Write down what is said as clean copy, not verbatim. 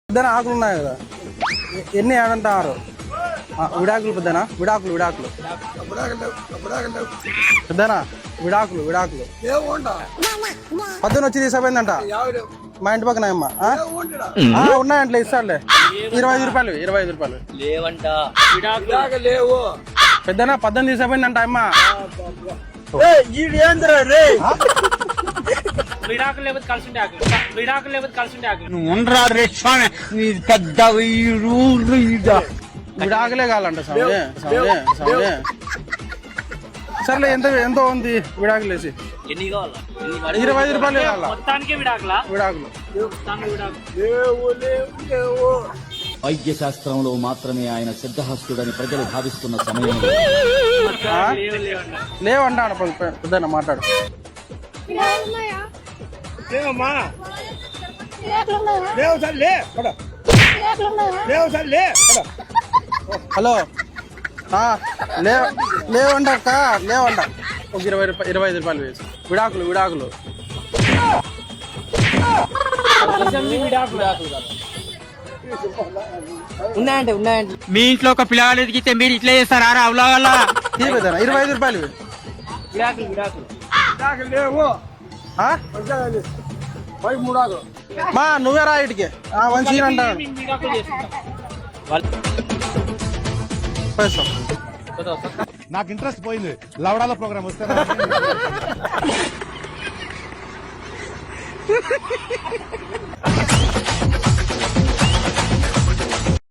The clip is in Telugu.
పెద్దనా ఆకులు ఉన్నాయి కదా, ఎన్ని ఏడంటారు? విడాకులు పెద్దనా, విడాకులు విడాకులు పెద్దనా, విడాకులు విడాకులు పొద్దున వచ్చి తీసుకుపోయిందంట మా ఇంటి పక్కన అమ్మ. ఉన్నాయంటే ఇస్తాడులే, 25 రూపాయలు 25 రూపాయలు పెద్దనా. 18 తీసుకుపోయిందంట అమ్మ. విడాకులు లేకపోతే కలిసి ఉంటే ఆకులు, విడాకులు లేకపోతే కలిసి ఉంటే ఆకులు. విడాకులే కావాలంట స్వామి. సర్లే, ఎంతో ఉంది విడాకులు వేసి? ఎన్ని కావాలా? 25 రూపాయలు కావాలా మొత్తానికి విడాకులా? విడాకులు. వైద్య శాస్త్రంలో మాత్రమే ఆయన సిద్ధహస్తుడని ప్రజలు భావిస్తున్న సమయంలో లేవంటాడు పెద్దన్న. మాట్లాడు. హలో, లేవంట అక్క, లేవంట. ఒక 25 రూపాయలు వేసి విడాకులు విడాకులు. ఉన్నాయంటే మీ ఇంట్లో ఒక పిల్లగాడు ఎదిగితే మీరు ఇట్లా చేస్తారా? అవలా వల్ల 25 రూపాయలు విడాకులు విడాకులు మా నువ్వే రా ఇటుకి మంచి అంటాడు. నాకు ఇంట్రెస్ట్ పోయింది. లవడాల ప్రోగ్రామ్ వస్తే